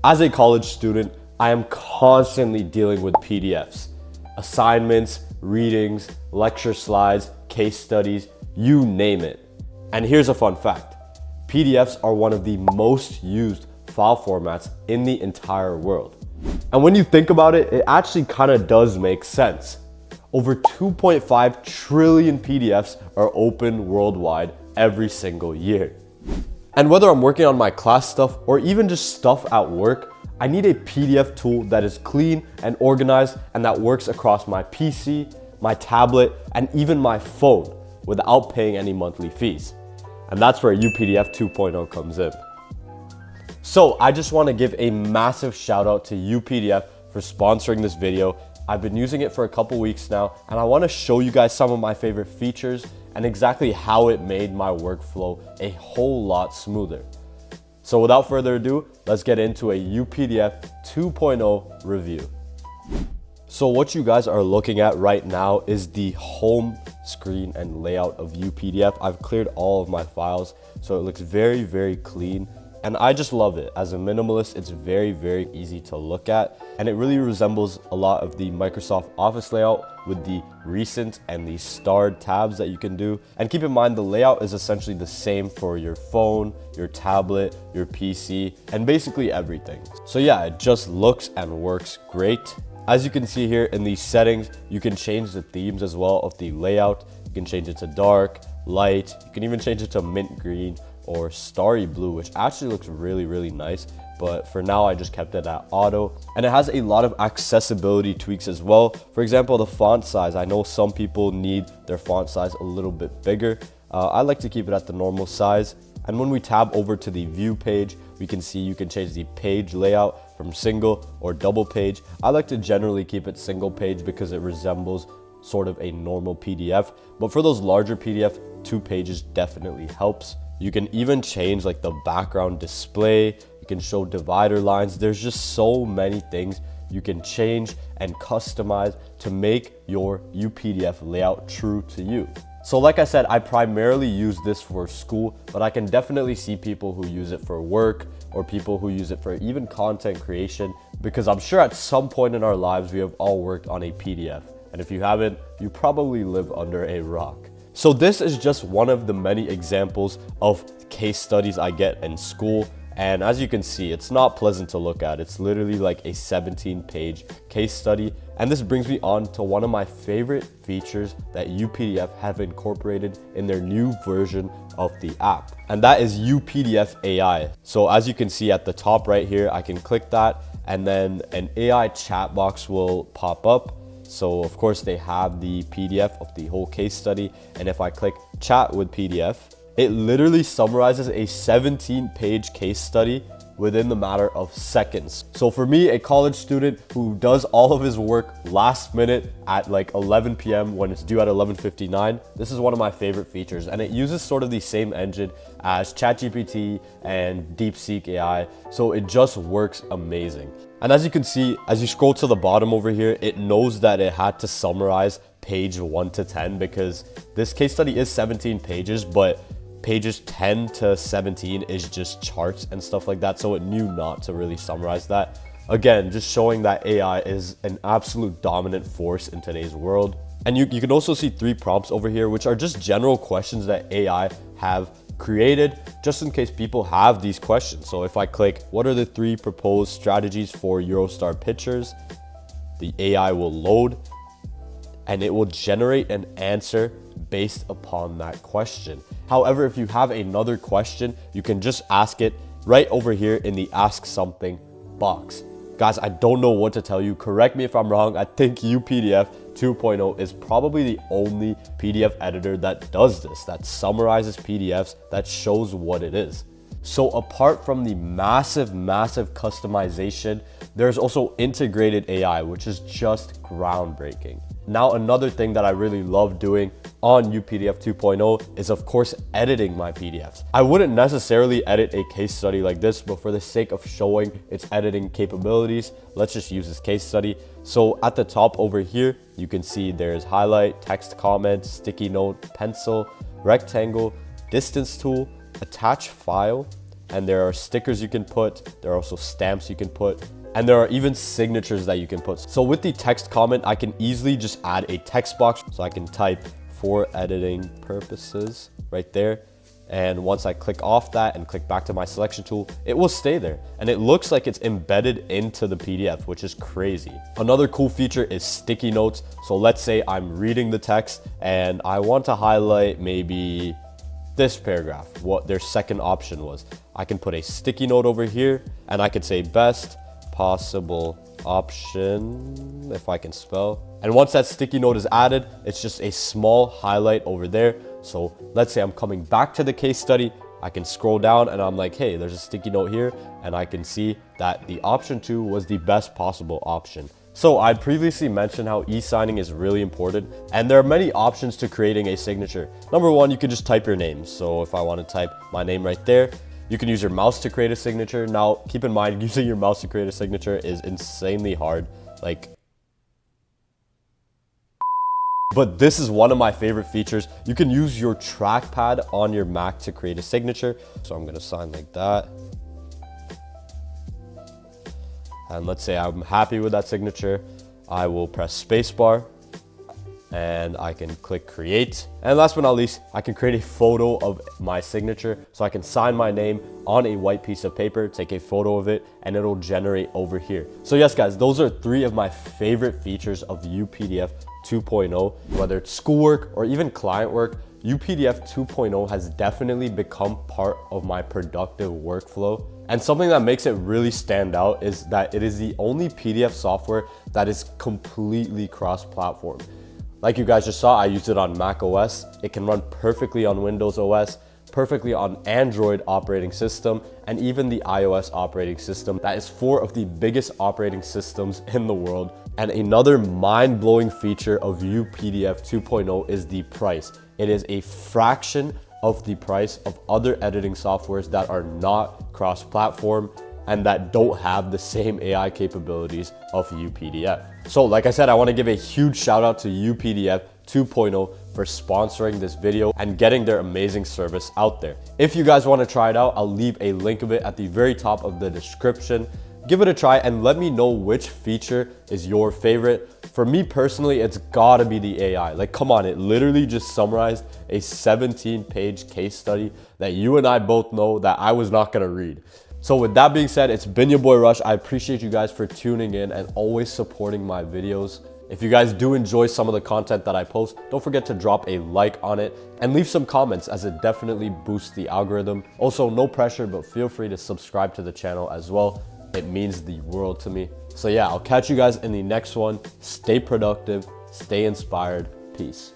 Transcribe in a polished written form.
As a college student, I am constantly dealing with PDFs, assignments, readings, lecture slides, case studies, you name it. And here's a fun fact. PDFs are one of the most used file formats in the entire world. And when you think about it, it actually kind of does make sense. Over 2.5 trillion PDFs are opened worldwide every single year. And whether I'm working on my class stuff or even just stuff at work, I need a PDF tool that is clean and organized and that works across my PC, my tablet, and even my phone without paying any monthly fees. And that's where UPDF 2.0 comes in. So I just want to give a massive shout out to UPDF for sponsoring this video. I've been using it for a couple weeks now, and I want to show you guys some of my favorite features and exactly how it made my workflow a whole lot smoother. So without further ado, let's get into a UPDF 2.0 review. So what you guys are looking at right now is the home screen and layout of UPDF. I've cleared all of my files, so it looks very, very clean. And I just love it. As a minimalist, it's very, very easy to look at. And it really resembles a lot of the Microsoft Office layout with the recent and the starred tabs that you can do. And keep in mind, the layout is essentially the same for your phone, your tablet, your PC, and basically everything. So yeah, it just looks and works great. As you can see here in these settings, you can change the themes as well of the layout. You can change it to dark, light, you can even change it to mint green or starry blue, which actually looks really, really nice. But for now, I just kept it at auto. And it has a lot of accessibility tweaks as well. For example, the font size. I know some people need their font size a little bit bigger. I like to keep it at the normal size. And when we tab over to the view page, we can see you can change the page layout from single or double page. I like to generally keep it single page because it resembles sort of a normal PDF. But for those larger PDF, 2 pages definitely helps. You can even change like the background display. You can show divider lines. There's just so many things you can change and customize to make your UPDF layout true to you. So like I said, I primarily use this for school, but I can definitely see people who use it for work or people who use it for even content creation, because I'm sure at some point in our lives, we have all worked on a PDF. And if you haven't, you probably live under a rock. So this is just one of the many examples of case studies I get in school. And as you can see, it's not pleasant to look at. It's literally like a 17-page case study. And this brings me on to one of my favorite features that UPDF have incorporated in their new version of the app. And that is UPDF AI. So as you can see at the top right here, I can click that and then an AI chat box will pop up. So of course they have the PDF of the whole case study. And if I click chat with PDF, it literally summarizes a 17-page case study within the matter of seconds. So for me, a college student who does all of his work last minute at like 11 p.m. when it's due at 11:59, this is one of my favorite features. And it uses sort of the same engine as ChatGPT and DeepSeek AI. So it just works amazing. And as you can see, as you scroll to the bottom over here, it knows that it had to summarize page 1 to 10 because this case study is 17 pages, but pages 10 to 17 is just charts and stuff like that. So it knew not to really summarize that. Again, just showing that AI is an absolute dominant force in today's world. And you can also see 3 prompts over here, which are just general questions that AI have created just in case people have these questions. So if I click, what are the 3 proposed strategies for Eurostar pitchers? The AI will load and it will generate an answer based upon that question. However, if you have another question, you can just ask it right over here in the Ask Something box. Guys, I don't know what to tell you. Correct me if I'm wrong. I think UPDF 2.0 is probably the only PDF editor that does this, that summarizes PDFs, that shows what it is. So apart from the massive customization, there's also integrated AI, which is just groundbreaking. Now, another thing that I really love doing on UPDF 2.0 is of course editing my PDFs. I wouldn't necessarily edit a case study like this, but for the sake of showing its editing capabilities, let's just use this case study. So at the top over here, you can see there's highlight, text comment, sticky note, pencil, rectangle, distance tool, attach file, and there are stickers you can put. There are also stamps you can put, and there are even signatures that you can put. So with the text comment, I can easily just add a text box. So I can type for editing purposes right there. And once I click off that and click back to my selection tool, it will stay there. And it looks like it's embedded into the PDF, which is crazy. Another cool feature is sticky notes. So let's say I'm reading the text and I want to highlight maybe this paragraph, what their second option was. I can put a sticky note over here and I could say best possible option, if I can spell. And once that sticky note is added, it's just a small highlight over there. So let's say I'm coming back to the case study, I can scroll down and I'm like, hey, there's a sticky note here, and I can see that the option 2 was the best possible option. So I previously mentioned how e-signing is really important, and there are many options to creating a signature. Number 1, you can just type your name. So if I want to type my name right there, you can use your mouse to create a signature. Now, keep in mind, using your mouse to create a signature is insanely hard. But this is one of my favorite features. You can use your trackpad on your Mac to create a signature. So I'm gonna sign like that. And let's say I'm happy with that signature. I will press spacebar and I can click create. And last but not least, I can create a photo of my signature. So I can sign my name on a white piece of paper, take a photo of it, and it'll generate over here. So yes, guys, those are 3 of my favorite features of UPDF 2.0. Whether it's schoolwork or even client work, UPDF 2.0 has definitely become part of my productive workflow. And something that makes it really stand out is that it is the only PDF software that is completely cross-platform. Like you guys just saw, I used it on Mac OS. It can run perfectly on Windows OS, perfectly on Android operating system, and even the iOS operating system. That is 4 of the biggest operating systems in the world. And another mind-blowing feature of UPDF 2.0 is the price. It is a fraction of the price of other editing softwares that are not cross-platform and that don't have the same AI capabilities of UPDF. So like I said, I want to give a huge shout out to UPDF 2.0 for sponsoring this video and getting their amazing service out there. If you guys want to try it out, I'll leave a link of it at the very top of the description. Give it a try and let me know which feature is your favorite. For me personally, it's gotta be the AI. Like, come on, it literally just summarized a 17-page case study that you and I both know that I was not gonna read. So with that being said, it's been your boy Rush. I appreciate you guys for tuning in and always supporting my videos. If you guys do enjoy some of the content that I post, don't forget to drop a like on it and leave some comments, as it definitely boosts the algorithm. Also, no pressure, but feel free to subscribe to the channel as well. It means the world to me. So yeah, I'll catch you guys in the next one. Stay productive, stay inspired. Peace.